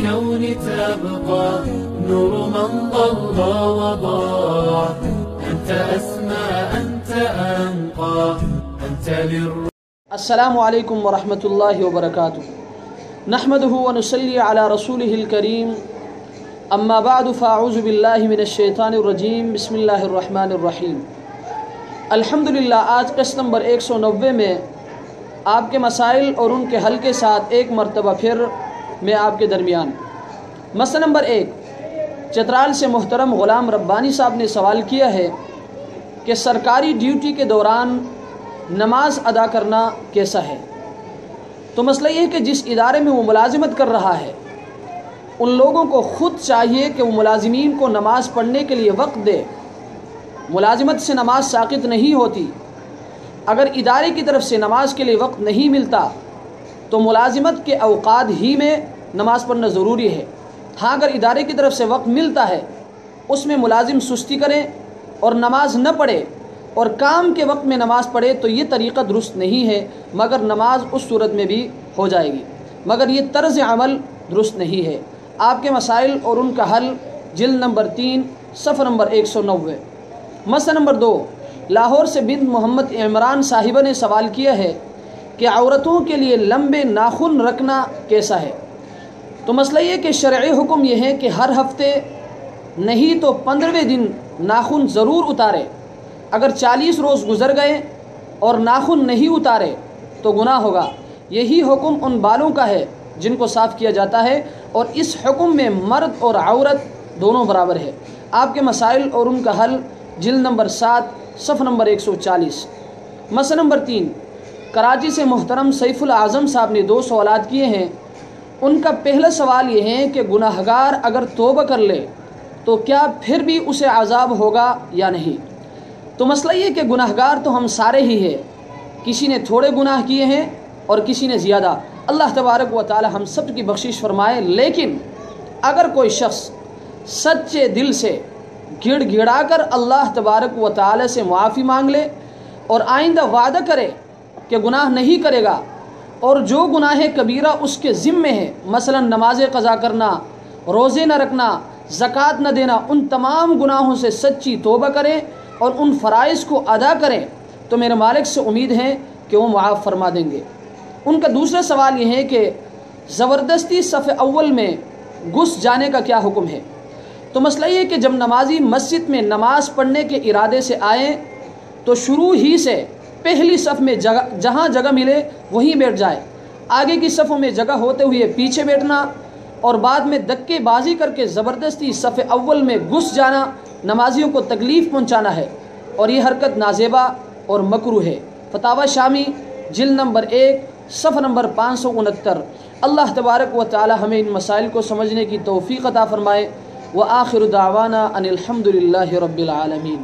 الكون تبقى نور من ضل وضاع. أنت أسمى أنت أنقى أنت السلام علیکم ورحمۃ اللہ وبرکاتہ. نحمدہ ونصلی علی رسولہ الکریم. اما بعد فاعوذ باللہ من الشیطان الرجیم. بسم اللہ الرحمن الرحیم. الحمدللہ آج قسط نمبر 190 میں آپ کے مسائل اور ان کے حل کے ساتھ ایک مرتبہ پھر میں آپ کے درمیان. مسئلہ نمبر 1، چترال سے محترم غلام ربانی صاحب نے سوال کیا ہے کہ سرکاری ڈیوٹی کے دوران نماز ادا کرنا کیسا ہے؟ تو مسئلہ یہ ہے کہ جس ادارے میں وہ ملازمت کر رہا ہے ان لوگوں کو خود چاہیے کہ وہ ملازمین کو نماز پڑھنے کے لیے وقت دے. ملازمت سے نماز ساقط نہیں ہوتی. اگر ادارے کی طرف سے نماز کے لیے وقت نہیں ملتا تو ملازمت کے اوقات ہی میں نماز پڑھنا ضروری ہے. ہاں اگر ادارے کی طرف سے وقت ملتا ہے اس میں ملازم سستی کرے اور نماز نہ پڑھے اور کام کے وقت میں نماز پڑھے تو یہ طریقہ درست نہیں ہے، مگر نماز اس صورت میں بھی ہو جائے گی، مگر یہ طرز عمل درست نہیں ہے. آپ کے مسائل اور ان کا حل جلد نمبر 3 صفحہ نمبر 190. مسئلہ نمبر 2، لاہور سے بنت محمد عمران صاحبہ نے سوال کیا ہے کہ عورتوں کے لیے لمبے ناخن رکھنا کیسا ہے؟ تو مسئلہ یہ کہ شرعی حکم یہ ہے کہ ہر ہفتے نہیں تو 15ویں دن ناخن ضرور اتارے. اگر 40 روز گزر گئے اور ناخن نہیں اتارے تو گناہ ہوگا. یہی حکم ان بالوں کا ہے جن کو صاف کیا جاتا ہے، اور اس حکم میں مرد اور عورت دونوں برابر ہے. آپ کے مسائل اور ان کا حل جلد نمبر 7 صفحہ نمبر 140. مسئلہ نمبر 3، کراچی سے محترم سیف الاعظم صاحب نے 2 سوالات کیے ہیں. ان کا پہلا سوال یہ ہے کہ گناہگار اگر توبہ کر لے تو کیا پھر بھی اسے عذاب ہوگا یا نہیں؟ تو مسئلہ یہ کہ گناہگار تو ہم سارے ہی ہیں، کسی نے تھوڑے گناہ کیے ہیں اور کسی نے زیادہ. اللہ تبارک و تعالی ہم سب کی بخشش فرمائے. لیکن اگر کوئی شخص سچے دل سے گڑ گڑا کر اللہ تبارک و تعالی سے معافی مانگ لے اور آئندہ وعدہ کرے کہ گناہ نہیں کرے گا، اور جو گناہ کبیرہ اس کے ذمے ہے، مثلا نماز قضا کرنا، روزے نہ رکھنا، زکوٰۃ نہ دینا، ان تمام گناہوں سے سچی توبہ کرے اور ان فرائض کو ادا کریں تو میرے مالک سے امید ہے کہ وہ معاف فرما دیں گے. ان کا دوسرا سوال یہ ہے کہ زبردستی صف اول میں گھس جانے کا کیا حکم ہے؟ تو مسئلہ یہ کہ جب نمازی مسجد میں نماز پڑھنے کے ارادے سے آئیں تو شروع ہی سے پہلی صف میں جہاں جگہ ملے وہیں بیٹھ جائے. آگے کی صفوں میں جگہ ہوتے ہوئے پیچھے بیٹھنا اور بعد میں دکے بازی کر کے زبردستی صف اول میں گھس جانا نمازیوں کو تکلیف پہنچانا ہے، اور یہ حرکت نازیبا اور مکروہ ہے. فتاوی شامی جلد نمبر 1 صفحہ نمبر 569. اللہ تبارک و تعالی ہمیں ان مسائل کو سمجھنے کی توفیق عطا فرمائے. وآخر دعوانا ان الحمد للہ رب العالمین.